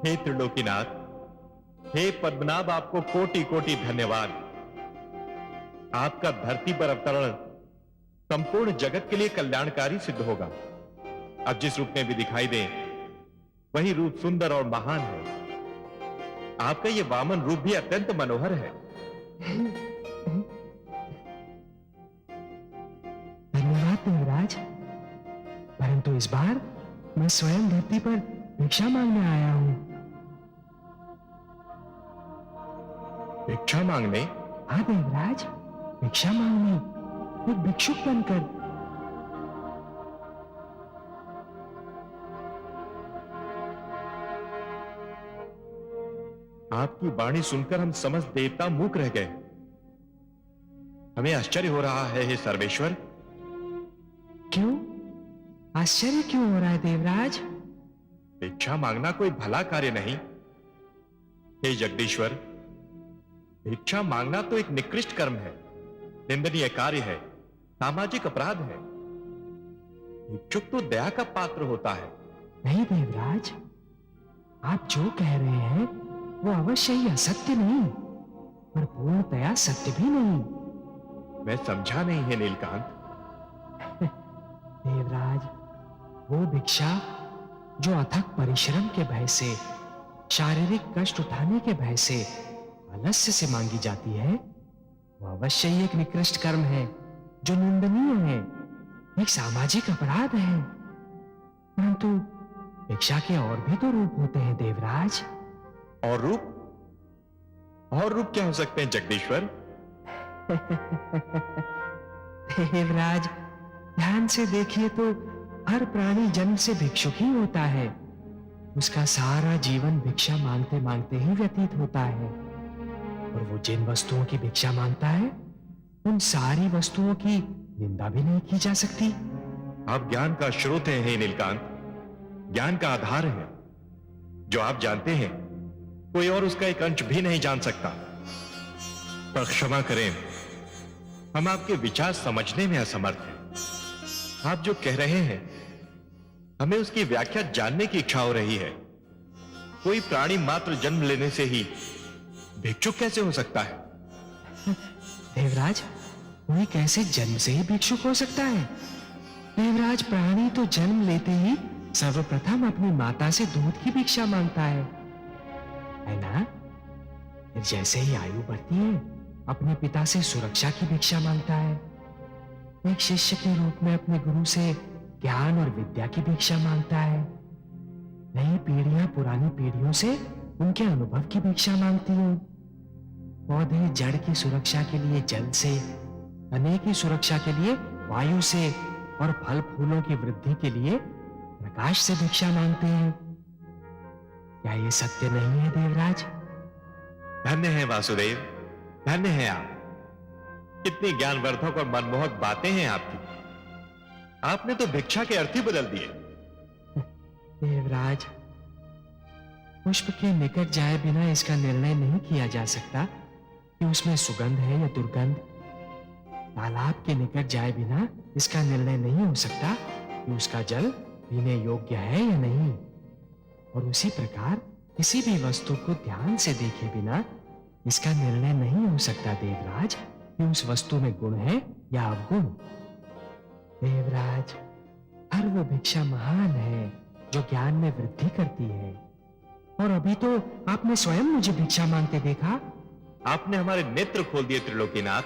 हे त्रिलोकीनाथ, हे पद्मनाभ, आपको कोटि कोटि धन्यवाद। आपका धरती पर अवतरण संपूर्ण जगत के लिए कल्याणकारी सिद्ध होगा। अब जिस रूप में भी दिखाई दे वही रूप सुंदर और महान है। आपका यह वामन रूप भी अत्यंत मनोहर है। धन्यवाद देवराज, परंतु इस बार मैं स्वयं धरती पर भिक्षा मांगने आया हूं। भिक्षा मांगने? हाँ देवराज, भिक्षा मांगने, एक भिक्षुक बनकर। आपकी वाणी सुनकर हम समस्त देवता मूक रह गए। हमें आश्चर्य हो रहा है हे सर्वेश्वर। क्यों आश्चर्य क्यों हो रहा है देवराज? भिक्षा मांगना कोई भला कार्य नहीं। हे जगदीश्वर, भिक्षा मांगना तो एक निकृष्ट कर्म है, निंदनीय कार्य है, सामाजिक अपराध है। भिक्षुक तो दया का पात्र होता है। नहीं देवराज, आप जो कह रहे हैं वो अवश्य ही असत्य नहीं, पर पूर्णतया सत्य भी नहीं। मैं समझा नहीं है नीलकांत। देवराज, वो भिक्षा जो अथक परिश्रम के भय से, शारीरिक कष्ट उठाने के भय से, आलस्य से मांगी जाती है, वो अवश्य ही एक निकृष्ट कर्म है जो निंदनीय है, एक सामाजिक अपराध है। परंतु भिक्षा के और भी तो रूप होते हैं देवराज। और रूप? और रूप क्या हो सकते हैं जगदीश्वर? देवराज, ध्यान से देखिए तो हर प्राणी जन्म से भिक्षुक ही होता है। उसका सारा जीवन भिक्षा मांगते मांगते ही व्यतीत होता है, और वो जिन वस्तुओं की भिक्षा मांगता है उन सारी वस्तुओं की निंदा भी नहीं की जा सकती। आप ज्ञान का स्रोत हैं हे नीलकांत, ज्ञान का आधार है। जो आप जानते हैं कोई और उसका एक अंश भी नहीं जान सकता। पर क्षमा करें, हम आपके विचार समझने में असमर्थ हैं। आप जो कह रहे हैं हमें उसकी व्याख्या जानने की इच्छा हो रही है। कोई प्राणी मात्र जन्म लेने से ही भिक्षुक कैसे हो सकता है? देवराज, कोई कैसे जन्म से ही भिक्षुक हो सकता है? देवराज, प्राणी तो जन्म लेते ही सर्वप्रथम अपनी माता से दूध की भिक्षा मांगता है ना? फिर जैसे ही आयु बढ़ती है अपने पिता से सुरक्षा की भिक्षा मांगता है। एक शिष्य के रूप में अपने गुरु से ज्ञान और विद्या की भिक्षा मांगता है। नई पीढ़ियां पुरानी पीढ़ियों से उनके अनुभव की भिक्षा मांगती हैं। पौधे जड़ की सुरक्षा के लिए जल से, तने की सुरक्षा के लिए वायु से, और फल फूलों की वृद्धि के लिए प्रकाश से भिक्षा मांगते हैं। क्या ये सत्य नहीं है देवराज? धन्य है वासुदेव, धन्य है आप। कितनी ज्ञानवर्धक और मनमोहक बातें हैं आपकी। आपने तो भिक्षा के अर्थ ही बदल दिए। देवराज, पुष्प के निकट जाए बिना इसका निर्णय नहीं किया जा सकता कि उसमें सुगंध है या दुर्गंध। तालाब के निकट जाए बिना इसका निर्णय नहीं हो सकता कि उसका जल पीने योग्य है या नहीं। और उसी प्रकार किसी भी वस्तु को ध्यान से देखे बिना इसका निर्णय नहीं हो सकता देवराज कि उस वस्तु में गुण है या अवगुण। देवराज, हर वो भिक्षा महान है जो ज्ञान में वृद्धि करती है। और अभी तो आपने स्वयं मुझे भिक्षा मांगते देखा। आपने हमारे नेत्र खोल दिए त्रिलोकीनाथ।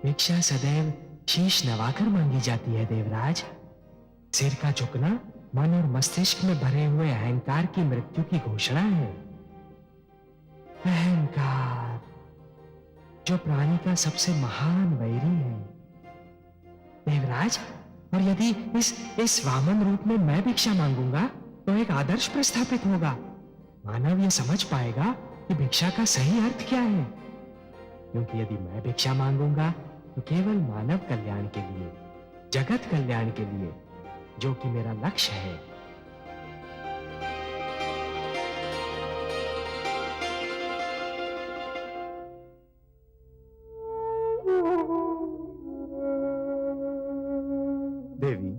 भिक्षा सदैव शीश नवाकर मांगी जाती है देवराज। सिर का झुकना मन और मस्तिष्क में भरे हुए अहंकार की मृत्यु की घोषणा है। अहंकार, जो प्राणी का सबसे महान वैरी है देवराज। और यदि इस वामन रूप में मैं भिक्षा मांगूंगा तो एक आदर्श प्रस्थापित होगा। मानव यह समझ पाएगा कि भिक्षा का सही अर्थ क्या है। क्योंकि यदि मैं भिक्षा मांगूंगा तो केवल मानव कल्याण के लिए, जगत कल्याण के लिए, जो कि मेरा लक्ष्य है। देवी,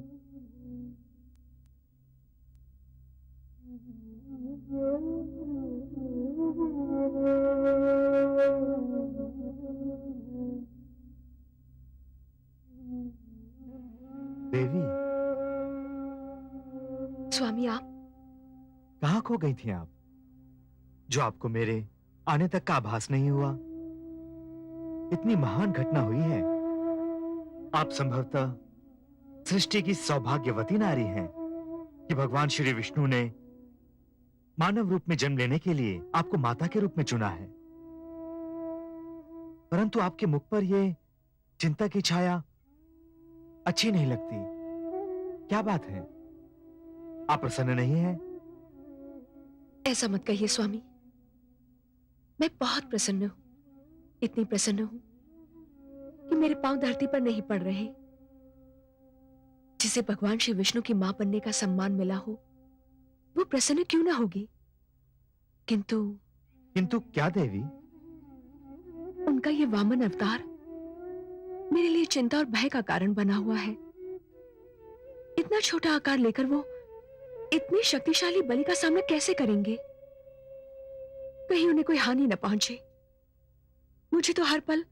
देवी, स्वामी आप कहाँ खो गई थी आप, जो आपको मेरे आने तक का आभास नहीं हुआ? इतनी महान घटना हुई है। आप संभवतः सृष्टि की सौभाग्यवती नारी हैं कि भगवान श्री विष्णु ने मानव रूप में जन्म लेने के लिए आपको माता के रूप में चुना है। परंतु आपके मुख पर यह चिंता की छाया अच्छी नहीं लगती। क्या बात है? आप प्रसन्न नहीं हैं? ऐसा मत कहिए स्वामी, मैं बहुत प्रसन्न हूं, इतनी प्रसन्न हूं कि मेरे पांव धरती पर नहीं पड़ रहे। जिसे भगवान श्री विष्णु की मां बनने का सम्मान मिला हो, वो प्रसन्न क्यों ना होगी? किंतु क्या देवी? उनका ये वामन अवतार मेरे लिए चिंता और भय का कारण बना हुआ है। इतना छोटा आकार लेकर वो इतनी शक्तिशाली बलि का सामना कैसे करेंगे? कहीं उन्हें कोई हानि न पहुंचे। मुझे तो हर पल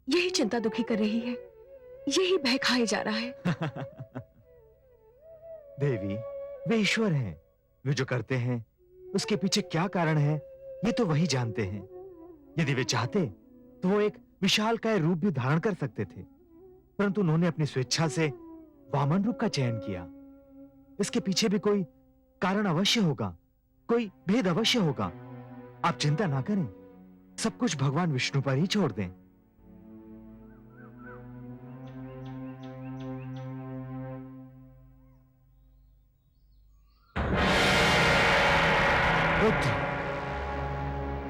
यही चिंता दुखी कर रही है, यही भय खाए जा रहा है। देवी, वे ईश्वर हैं। वे जो करते हैं उसके पीछे क्या कारण है, ये तो वही जानते हैं। यदि वे चाहते तो वो एक विशालकाय रूप भी धारण कर सकते थे, परंतु उन्होंने अपनी स्वेच्छा से वामन रूप का चयन किया। इसके पीछे भी कोई कारण अवश्य होगा, कोई भेद अवश्य होगा। आप चिंता ना करें, सब कुछ भगवान विष्णु पर ही छोड़ दें।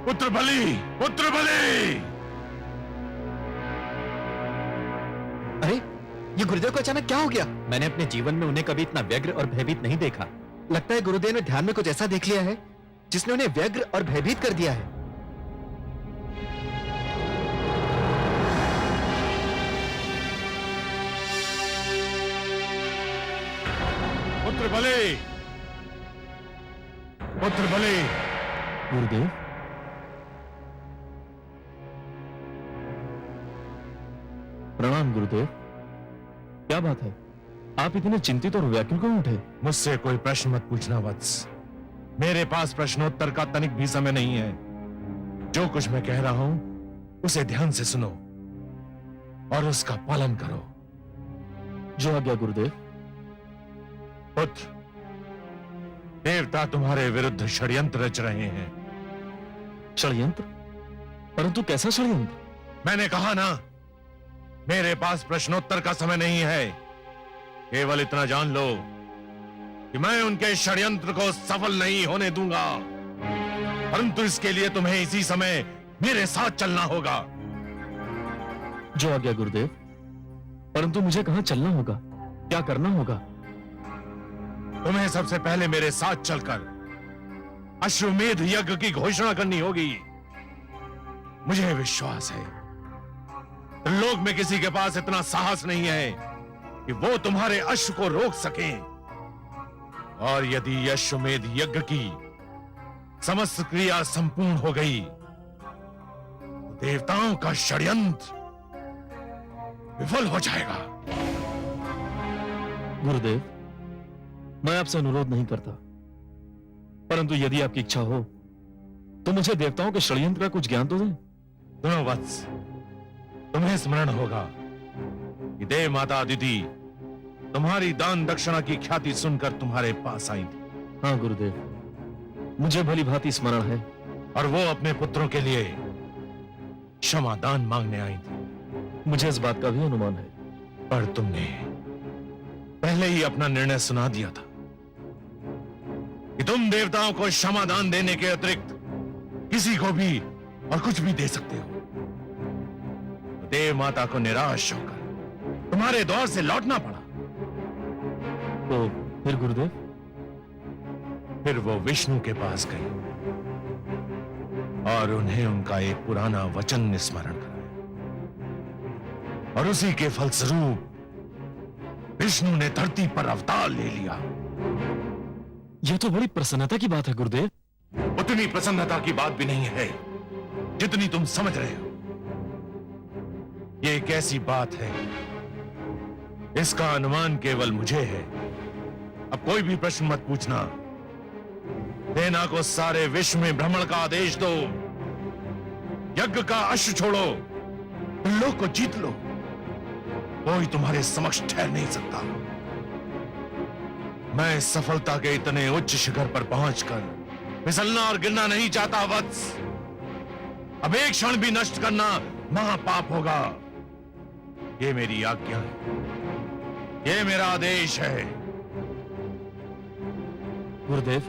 पुत्र बलि, पुत्र बलि! अरे, ये गुरुदेव को अचानक क्या हो गया? मैंने अपने जीवन में उन्हें कभी इतना व्यग्र और भयभीत नहीं देखा। लगता है गुरुदेव ने ध्यान में कुछ ऐसा देख लिया है जिसने उन्हें व्यग्र और भयभीत कर दिया है। पुत्र बलि, पुत्र बलि! गुरुदेव, प्रणाम गुरुदेव। क्या बात है, आप इतने चिंतित और व्याकुल क्यों उठे? मुझसे कोई प्रश्न मत पूछना वत्स। मेरे पास प्रश्नोत्तर का तनिक भी समय नहीं है। जो कुछ मैं कह रहा हूं उसे ध्यान से सुनो और उसका पालन करो। जो आज्ञा गुरुदेव। पुत्र, देवता तुम्हारे विरुद्ध षड्यंत्र रच रहे हैं। षड्यंत्र? परंतु कैसा षड्यंत्र? मैंने कहा ना, मेरे पास प्रश्नोत्तर का समय नहीं है। केवल इतना जान लो कि मैं उनके षड्यंत्र को सफल नहीं होने दूंगा, परंतु इसके लिए तुम्हें इसी समय मेरे साथ चलना होगा। जो आज्ञा गुरुदेव। परंतु मुझे कहां चलना होगा, क्या करना होगा? तुम्हें सबसे पहले मेरे साथ चलकर अश्वमेध यज्ञ की घोषणा करनी होगी। मुझे विश्वास है लोक में किसी के पास इतना साहस नहीं है कि वो तुम्हारे अश्व को रोक सके। और यदि अश्वमेध यज्ञ की समस्त क्रिया संपूर्ण हो गई तो देवताओं का षड्यंत्र विफल हो जाएगा। गुरुदेव, मैं आपसे अनुरोध नहीं करता, परंतु यदि आपकी इच्छा हो तो मुझे देवताओं के षड्यंत्र का कुछ ज्ञान तो दें। सुनो वत्स, तुम्हें स्मरण होगा कि देव माता अदिति तुम्हारी दान दक्षिणा की ख्याति सुनकर तुम्हारे पास आई थी। हाँ गुरुदेव, मुझे भली भांति स्मरण है। और वो अपने पुत्रों के लिए क्षमा दान मांगने आई थी। मुझे इस बात का भी अनुमान है। पर तुमने पहले ही अपना निर्णय सुना दिया था कि तुम देवताओं को क्षमा दान देने के अतिरिक्त किसी को भी और कुछ भी दे सकते हो। तो देव माता को निराश होकर तुम्हारे दौर से लौटना पड़ा। तो फिर गुरुदेव? फिर वो विष्णु के पास गई और उन्हें उनका एक पुराना वचन स्मरण कराया, और उसी के फलस्वरूप विष्णु ने धरती पर अवतार ले लिया। यह तो बड़ी प्रसन्नता की बात है गुरुदेव। उतनी प्रसन्नता की बात भी नहीं है जितनी तुम समझ रहे हो। ये एक ऐसी बात है, इसका अनुमान केवल मुझे है। अब कोई भी प्रश्न मत पूछना। सेना को सारे विश्व में भ्रमण का आदेश दो। यज्ञ का अश्व छोड़ो, लोक को जीत लो। कोई तुम्हारे समक्ष ठहर नहीं सकता। मैं सफलता के इतने उच्च शिखर पर पहुंचकर फिसलना और गिरना नहीं चाहता वत्स। अब एक क्षण भी नष्ट करना महापाप होगा। ये मेरी आज्ञा है, ये मेरा आदेश है। गुरुदेव,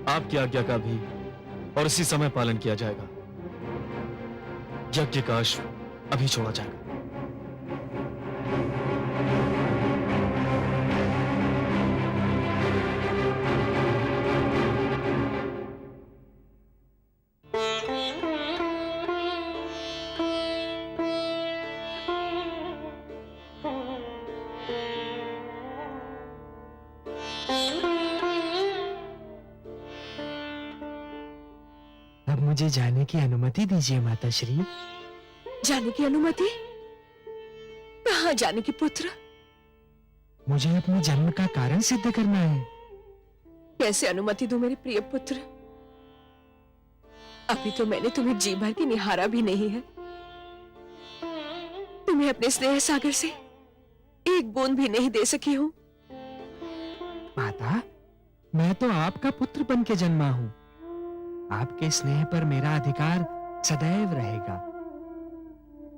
आपकी आज्ञा का भी और इसी समय पालन किया जाएगा। यज्ञ का अश्व अभी छोड़ा जाएगा। अब मुझे जाने की अनुमति दीजिए माता श्री। जाने की अनुमति? कहाँ जाने की पुत्र? मुझे अपने जन्म का कारण सिद्ध करना है। कैसे अनुमति दूं मेरे प्रिय पुत्र? अभी तो मैंने तुम्हें जी भर के निहारा भी नहीं है। तुम्हें अपने स्नेह सागर से एक बूंद भी नहीं दे सकी हूं। माता, मैं तो आपका पुत्र बन के जन्मा हूं। आपके स्नेह पर मेरा अधिकार सदैव रहेगा।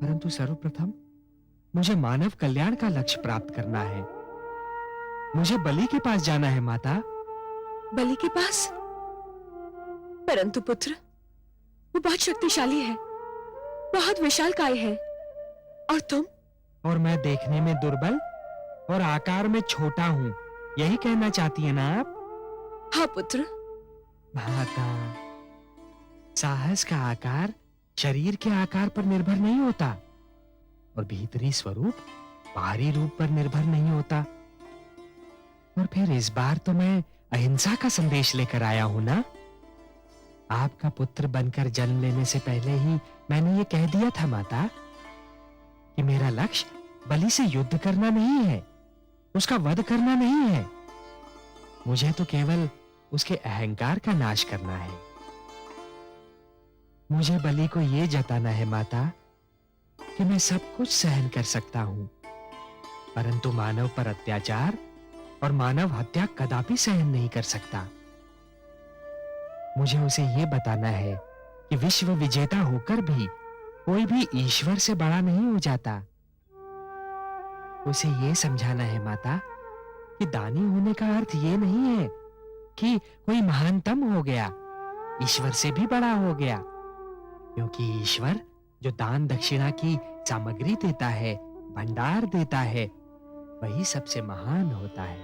परंतु सर्वप्रथम मुझे मानव कल्याण का लक्ष्य प्राप्त करना है। मुझे बलि के पास जाना है माता। बलि के पास? परंतु पुत्र, वो बहुत शक्तिशाली है, बहुत विशालकाय है। और तुम? और मैं देखने में दुर्बल और आकार में छोटा हूं, यही कहना चाहती है ना आप? हाँ पुत्र। माता, साहस का आकार शरीर के आकार पर निर्भर नहीं होता और भीतरी स्वरूप बाहरी रूप पर निर्भर नहीं होता। और फिर इस बार तो मैं अहिंसा का संदेश लेकर आया हूं ना। आपका पुत्र बनकर जन्म लेने से पहले ही मैंने ये कह दिया था माता कि मेरा लक्ष्य बलि से युद्ध करना नहीं है, उसका वध करना नहीं है। मुझे तो केवल उसके अहंकार का नाश करना है। मुझे बलि को यह जताना है माता कि मैं सब कुछ सहन कर सकता हूं, परंतु मानव पर अत्याचार और मानव हत्या कदापि सहन नहीं कर सकता। मुझे उसे यह बताना है कि विश्व विजेता होकर भी कोई भी ईश्वर से बड़ा नहीं हो जाता। उसे यह समझाना है माता कि दानी होने का अर्थ यह नहीं है कि कोई महानतम हो गया, ईश्वर से भी बड़ा हो गया। क्योंकि ईश्वर जो दान दक्षिणा की सामग्री देता है, भंडार देता है, वही सबसे महान होता है।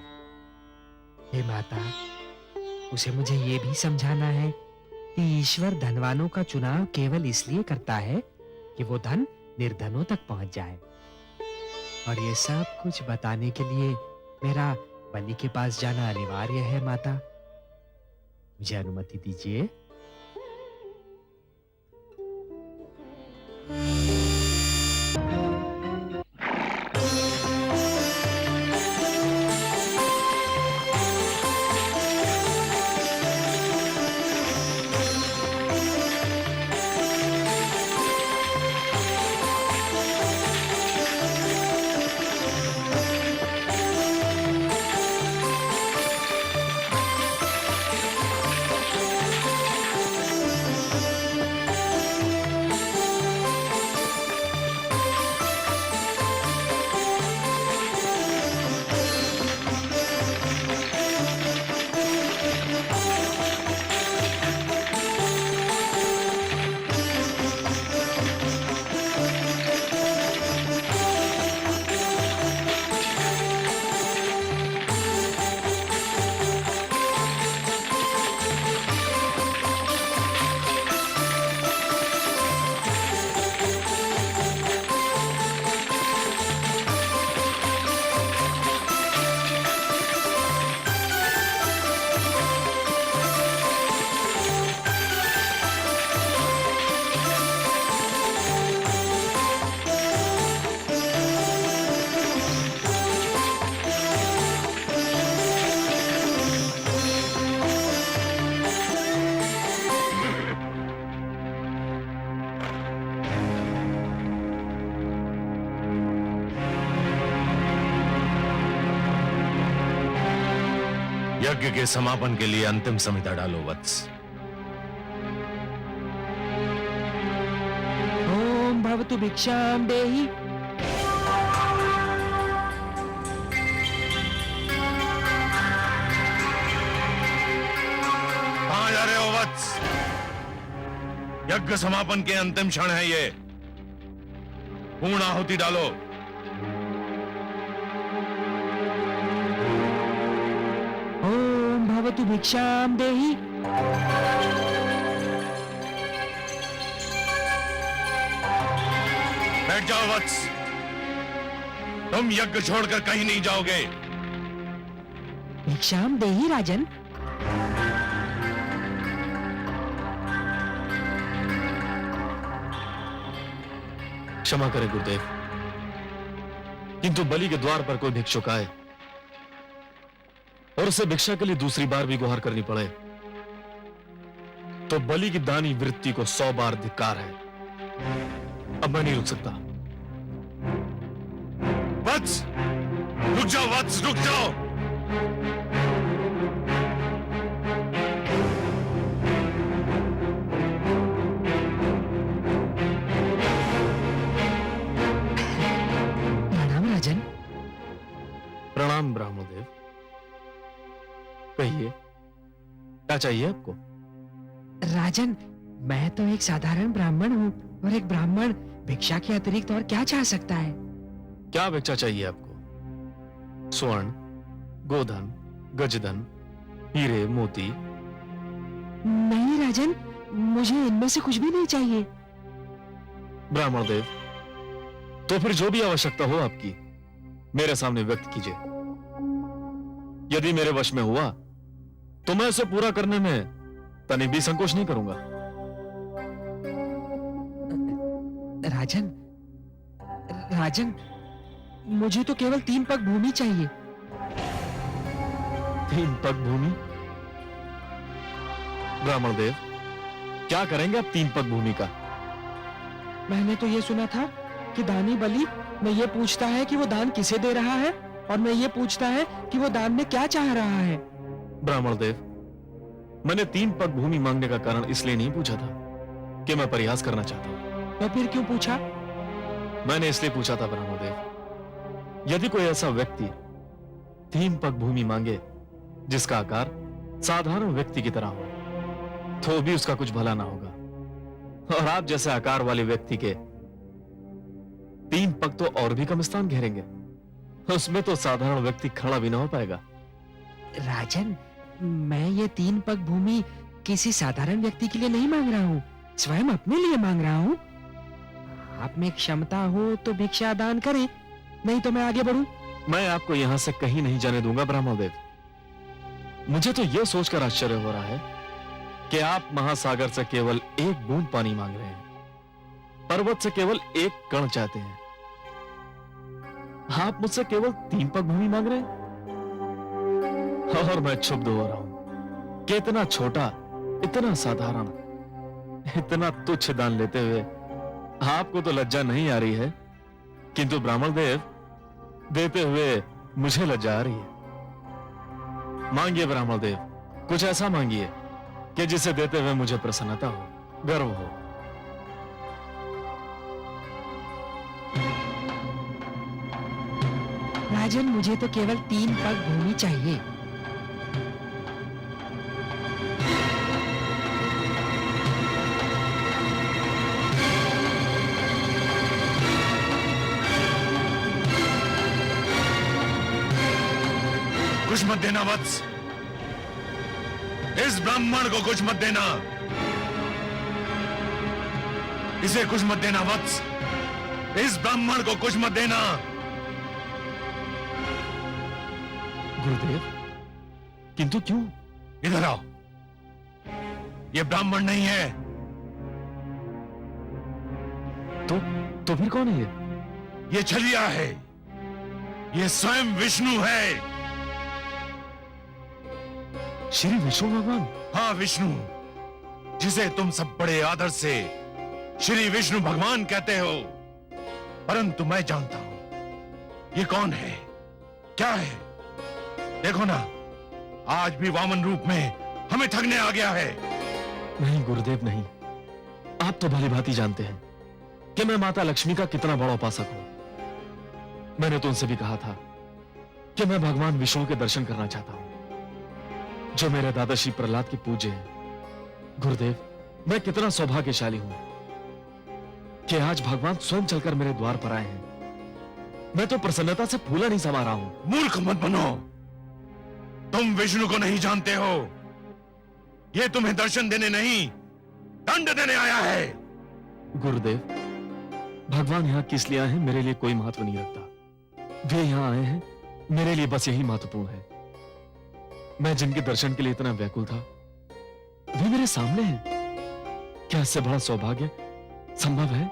हे माता, उसे मुझे ये भी समझाना है कि ईश्वर धनवानों का चुनाव केवल इसलिए करता है कि वो धन निर्धनों तक पहुंच जाए। और ये सब कुछ बताने के लिए मेरा बलि के पास जाना अनिवार्य है माता। मुझे अनुमति दीजिए। यज्ञ के समापन के लिए अंतिम संहिता डालो वत्स। ओम भवतु भिक्षाम देहि। कहां जा रहे हो वत्स? यज्ञ समापन के अंतिम क्षण है ये। पूर्ण आहुति डालो। ओम भवतु भिक्षाम देहि। बैठ जाओ वत्स। तुम यज्ञ छोड़कर कहीं नहीं जाओगे। भिक्षाम देहि राजन। क्षमा करें गुरुदेव, किंतु बलि के द्वार पर कोई भिक्षुक आए और उसे भिक्षा के लिए दूसरी बार भी गुहार करनी पड़े तो बलि की दानी वृत्ति को 100 बार धिक्कार है। अब मैं नहीं रुक सकता। वत्स, रुक जाओ वत्स, रुक जाओ। प्रणाम राजन। प्रणाम ब्राह्मणदेव। कहिए, क्या चाहिए आपको? राजन, मैं तो एक साधारण ब्राह्मण हूँ और एक ब्राह्मण भिक्षा के अतिरिक्त और क्या चाह सकता है? क्या भिक्षा चाहिए आपको? स्वर्ण, गोधन, गजधन, हीरे, मोती? नहीं राजन, मुझे इनमें से कुछ भी नहीं चाहिए। ब्राह्मणदेव, तो फिर जो भी आवश्यकता हो आपकी मेरे सामने व्यक्त कीजिए। यदि मेरे वश में हुआ तो मैं उसे पूरा करने में तनिक भी संकोच नहीं करूंगा। राजन, राजन, मुझे तो केवल 3 पग भूमि चाहिए। 3 पग भूमि? ब्राह्मणदेव, क्या करेंगे आप 3 पग भूमि का? मैंने तो ये सुना था कि दानी बलि में ये पूछता है कि वो दान किसे दे रहा है और मैं ये पूछता है कि वो दान में क्या चाह रहा है। ब्राह्मणदेव, मैंने 3 पग भूमि मांगने का कारण इसलिए नहीं पूछा था कि मैं परिहास करना चाहता हूं। तो फिर क्यों पूछा? मैंने इसलिए पूछा था ब्राह्मणदेव, यदि कोई ऐसा व्यक्ति 3 पग भूमि मांगे जिसका आकार साधारण व्यक्ति की तरह हो तो भी उसका कुछ भला ना होगा, और आप जैसे आकार वाले व्यक्ति के 3 पग तो और भी कम स्थान घेरेंगे, उसमें तो साधारण व्यक्ति खड़ा भी ना हो पाएगा। राजन, मैं ये 3 पग भूमि किसी साधारण व्यक्ति के लिए नहीं मांग रहा हूँ, स्वयं अपने लिए मांग रहा हूँ। आप में क्षमता हो तो भिक्षा दान करें, नहीं तो मैं आगे बढ़ूं। मैं आपको यहां से कहीं नहीं जाने दूंगा ब्राह्मणदेव। मुझे तो यह सोचकर आश्चर्य हो रहा है कि आप महासागर से केवल 1 बूंद पानी मांग रहे हैं, पर्वत से केवल 1 कण चाहते हैं। आप मुझसे केवल 3 पग भूमि मांग रहे हैं, और मैं क्षुब्ध हो रहा हूं कि इतना छोटा, इतना साधारण, इतना तुच्छ दान लेते हुए आपको तो लज्जा नहीं आ रही है, किंतु ब्राह्मणदेव, देते हुए मुझे लज्जा आ रही है। मांगिए ब्राह्मणदेव, कुछ ऐसा मांगिए कि जिसे देते हुए मुझे प्रसन्नता हो, गर्व हो। राजन, मुझे तो केवल 3 पग भूमि चाहिए। कुछ मत देना वत्स, इस ब्राह्मण को कुछ मत देना, इसे कुछ मत देना वत्स, इस ब्राह्मण को कुछ मत देना। गुरुदेव, किंतु क्यों? इधर आओ, ये ब्राह्मण नहीं है। तो फिर कौन है ये? ये छलिया है, ये स्वयं विष्णु है। श्री विष्णु भगवान? हाँ, विष्णु, जिसे तुम सब बड़े आदर से श्री विष्णु भगवान कहते हो, परंतु मैं जानता हूं ये कौन है, क्या है। देखो ना, आज भी वामन रूप में हमें ठगने आ गया है। नहीं गुरुदेव नहीं, आप तो भली भांति जानते हैं कि मैं माता लक्ष्मी का कितना बड़ा उपासक हूं। मैंने तो उनसे भी कहा था कि मैं भगवान विष्णु के दर्शन करना चाहता हूं, जो मेरे दादा श्री प्रहलाद के पूज्य हैं। गुरुदेव, मैं कितना सौभाग्यशाली हूं कि आज भगवान स्वयं चलकर मेरे द्वार पर आए हैं। मैं तो प्रसन्नता से फूला नहीं समा रहा हूं। मूर्ख मत बनो, तुम विष्णु को नहीं जानते हो। ये तुम्हें दर्शन देने नहीं, दंड देने आया है। गुरुदेव, भगवान यहां किस लिए आए हैं मेरे लिए कोई महत्व नहीं रखता। वे यहां आए हैं मेरे लिए बस यही महत्वपूर्ण है। मैं जिनके दर्शन के लिए इतना व्याकुल था वे मेरे सामने हैं। क्या इससे बड़ा सौभाग्य संभव है?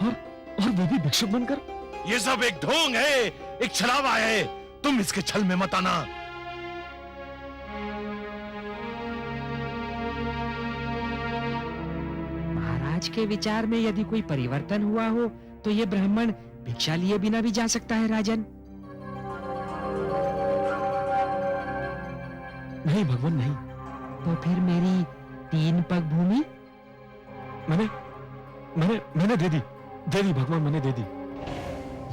और वे भी भिक्षुक बनकर। ये सब एक ढोंग है, एक छलावा है। तुम इसके छल में मत आना। महाराज के विचार में यदि कोई परिवर्तन हुआ हो तो ये ब्राह्मण भिक्षा लिए बिना भी जा सकता है राजन। नहीं भगवान नहीं। तो फिर मेरी 3 पग भूमि मैंने दे दी भगवान, मैंने दे दी।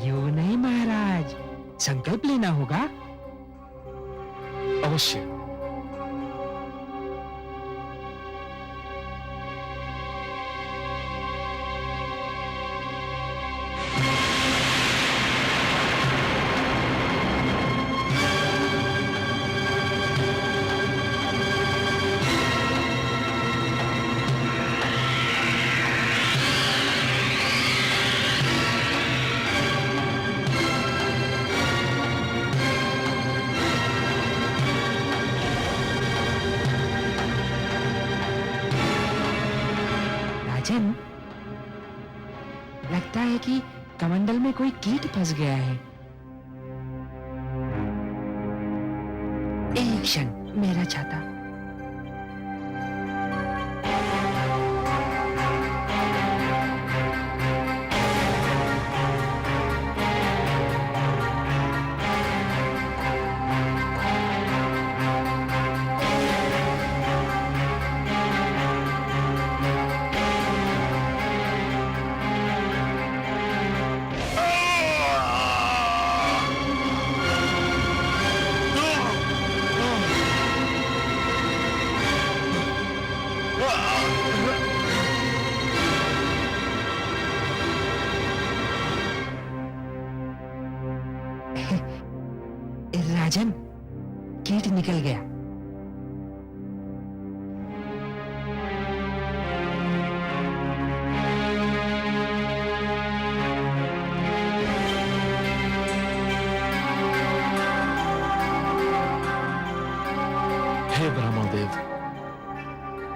यूं नहीं महाराज, संकल्प लेना होगा। अवश्य। राजन, लगता है कि कमंडल में कोई कीट फंस गया है। एक क्षण, मेरा छाता। राजन, कीट निकल गया। हे ब्राह्मण देव,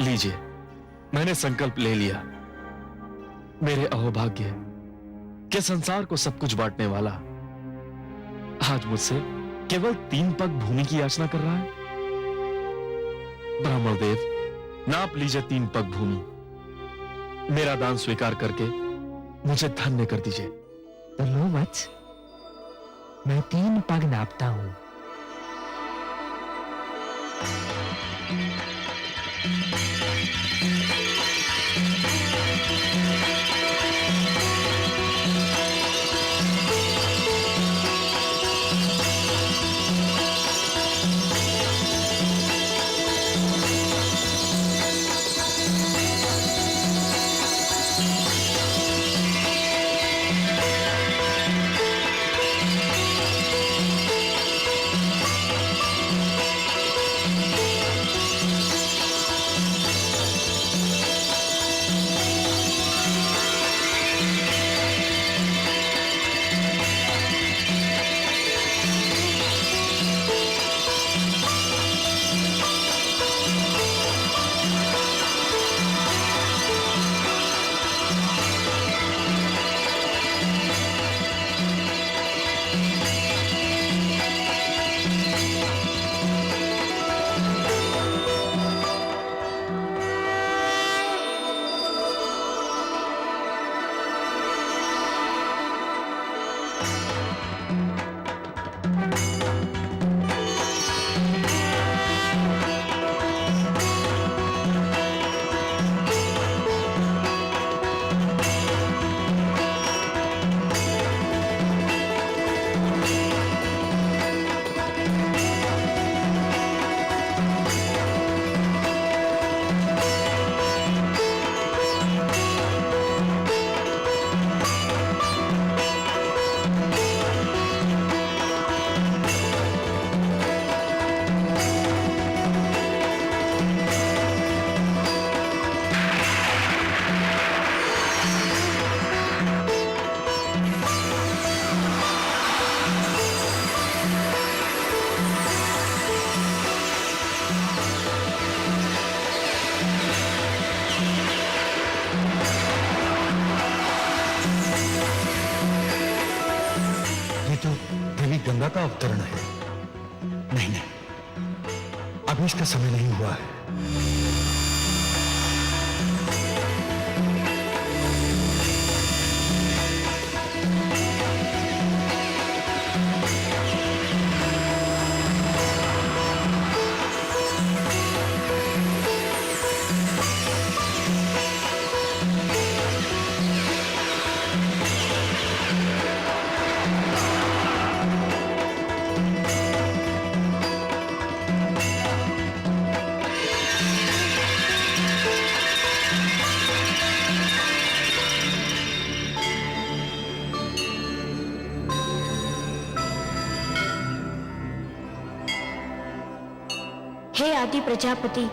लीजिए, मैंने संकल्प ले लिया। मेरे अहोभाग्य के संसार को सब कुछ बांटने वाला आज मुझसे केवल 3 पग भूमि की याचना कर रहा है। ब्राह्मण देव, नाप लीजिए 3 पग भूमि। मेरा दान स्वीकार करके मुझे धन्य कर दीजिए। तो लो वत्स, मैं 3 पग नापता हूं। का अवतरण है। नहीं नहीं, अभी इसका समय नहीं हुआ है। हे आदि प्रजापति,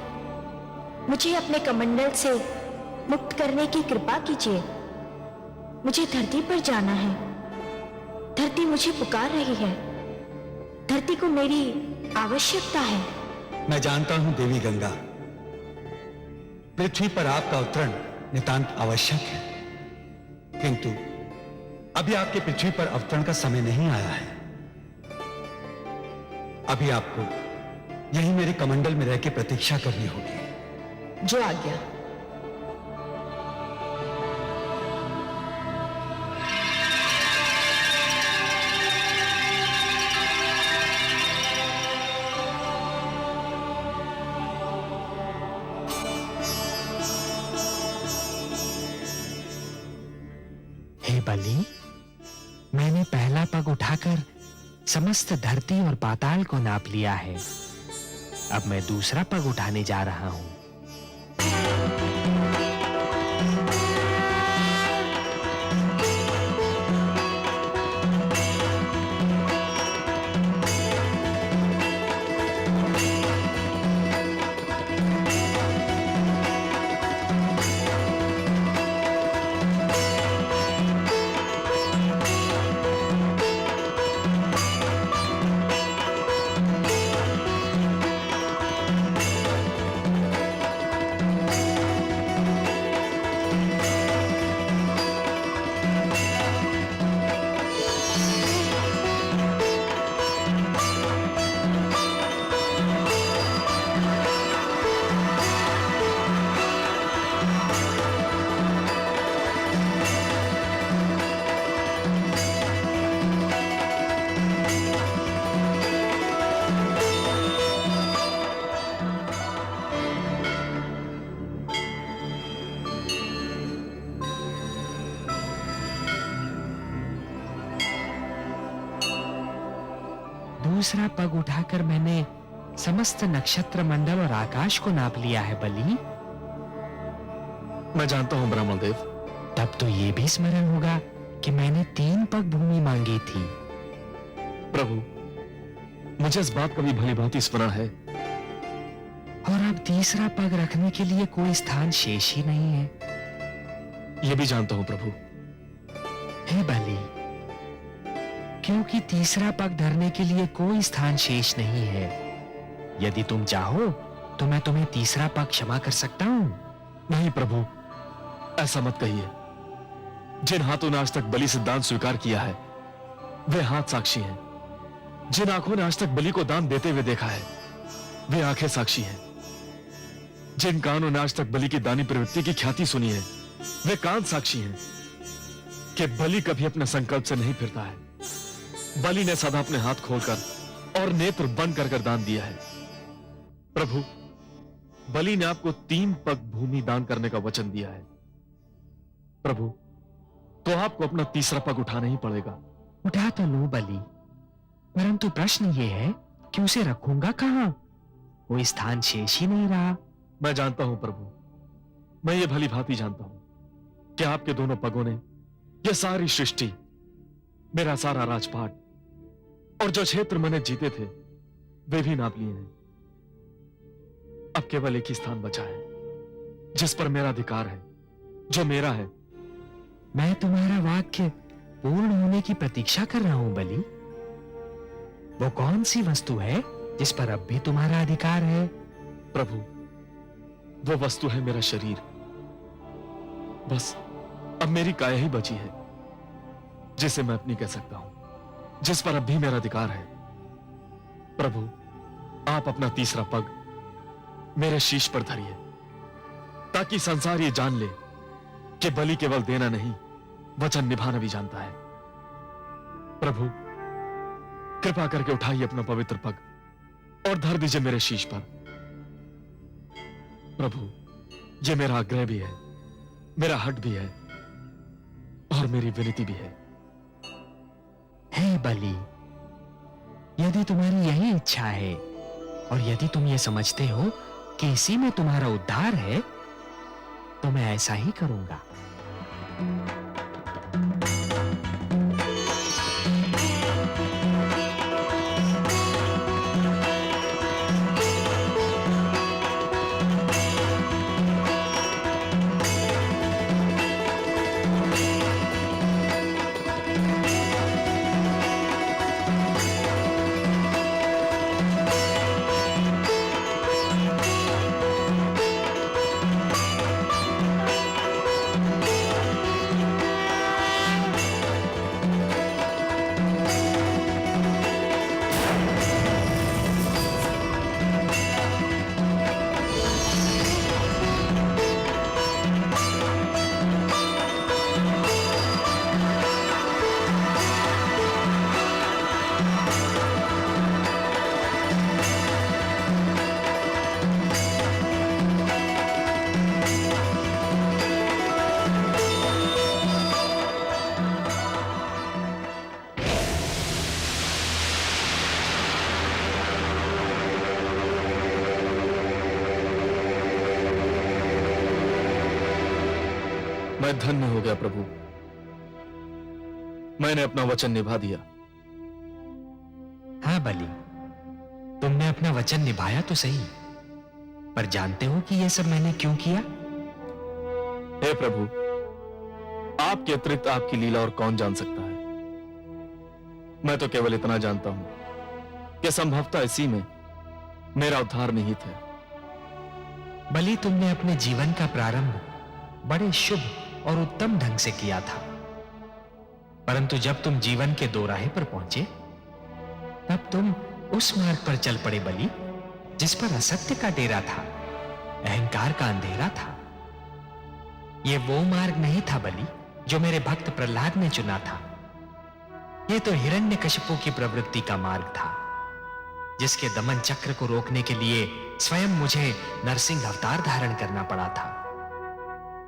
मुझे अपने कमंडल से मुक्त करने की कृपा कीजिए। मुझे धरती पर जाना है। धरती मुझे पुकार रही है। धरती को मेरी आवश्यकता है। मैं जानता हूं देवी गंगा, पृथ्वी पर आपका अवतरण नितांत आवश्यक है, किंतु अभी आपके पृथ्वी पर अवतरण का समय नहीं आया है। अभी आपको यही मेरे कमंडल में रह के प्रतीक्षा करनी होगी। जो आज्ञा। हे बलि, मैंने पहला पग उठाकर समस्त धरती और पाताल को नाप लिया है। अब मैं दूसरा पग उठाने जा रहा हूं। दूसरा पग उठाकर मैंने समस्त नक्षत्र मंडल और आकाश को नाप लिया है बलि। मैं जानता हूं ब्राह्मण देव। तब तो ये भी स्मरण होगा कि मैंने 3 पग भूमि मांगी थी। प्रभु, मुझे इस बात का भी भली भांति स्मरण है। और अब तीसरा पग रखने के लिए कोई स्थान शेष ही नहीं है। यह भी जानता हूं प्रभु। हे बलि, क्योंकि तीसरा पग धरने के लिए कोई स्थान शेष नहीं है। यदि तुम चाहो तो मैं तुम्हें तीसरा पग क्षमा कर सकता हूं। नहीं प्रभु, ऐसा मत कहिए। जिन हाथों ने आज तक बलि से दान स्वीकार किया है, वे हाथ साक्षी हैं। जिन आंखों ने आज तक बलि को दान देते हुए देखा है, वे आंखें साक्षी हैं। जिन कानों ने आज तक बलि की दानी प्रवृत्ति की ख्याति सुनी है, वे कान साक्षी हैं कि बलि कभी अपने संकल्प से नहीं फिरता है। बलि ने सदा अपने हाथ खोलकर और नेत्र बंद कर दान दिया है। प्रभु, बलि ने आपको 3 पग भूमि दान करने का वचन दिया है। प्रभु, तो आपको अपना तीसरा पग उठाना ही पड़ेगा। उठा तो लो बलि, परंतु प्रश्न ये है कि उसे रखूंगा कहां? कोई स्थान शेष ही नहीं रहा। मैं जानता हूं प्रभु, मैं ये भली भांति जानता हूं कि आपके दोनों पगों ने यह सारी सृष्टि, मेरा सारा राजपाट और जो क्षेत्र मैंने जीते थे, वे भी नाप लिए हैं। अब केवल एक ही स्थान बचा है जिस पर मेरा अधिकार है, जो मेरा है। मैं तुम्हारा वाक्य पूर्ण होने की प्रतीक्षा कर रहा हूं बलि। वो कौन सी वस्तु है जिस पर अब भी तुम्हारा अधिकार है? प्रभु, वो वस्तु है मेरा शरीर। बस अब मेरी काया ही बची है जिसे मैं अपनी कह सकता हूं, जिस पर अब भी मेरा अधिकार है। प्रभु, आप अपना तीसरा पग मेरे शीश पर धरिए, ताकि संसार ये जान ले कि बलि केवल देना नहीं, वचन निभाना भी जानता है। प्रभु, कृपा करके उठाइए अपना पवित्र पग और धर दीजिए मेरे शीश पर। प्रभु, ये मेरा आग्रह भी है, मेरा हट भी है और मेरी विनती भी है। हे बलि, यदि तुम्हारी यही इच्छा है और यदि तुम ये समझते हो कि इसी में तुम्हारा उद्धार है, तो मैं ऐसा ही करूंगा। मैं धन्य हो गया प्रभु, मैंने अपना वचन निभा दिया। हाँ बलि, तुमने अपना वचन निभाया तो सही, पर जानते हो कि यह सब मैंने क्यों किया? हे प्रभु, आपके अतिरिक्त आपकी लीला और कौन जान सकता है। मैं तो केवल इतना जानता हूं कि संभवतः इसी में मेरा उद्धार निहित है। बलि, तुमने अपने जीवन का प्रारंभ बड़े शुभ और उत्तम ढंग से किया था, परंतु जब तुम जीवन के दोराहे पर पहुंचे, तब तुम उस मार्ग पर चल पड़े बलि, जिस पर असत्य का डेरा था, अहंकार का अंधेरा था। यह वो मार्ग नहीं था बलि जो मेरे भक्त प्रहलाद ने चुना था। यह तो हिरण्यकशिपु की प्रवृत्ति का मार्ग था, जिसके दमन चक्र को रोकने के लिए स्वयं मुझे नरसिंह अवतार धारण करना पड़ा था।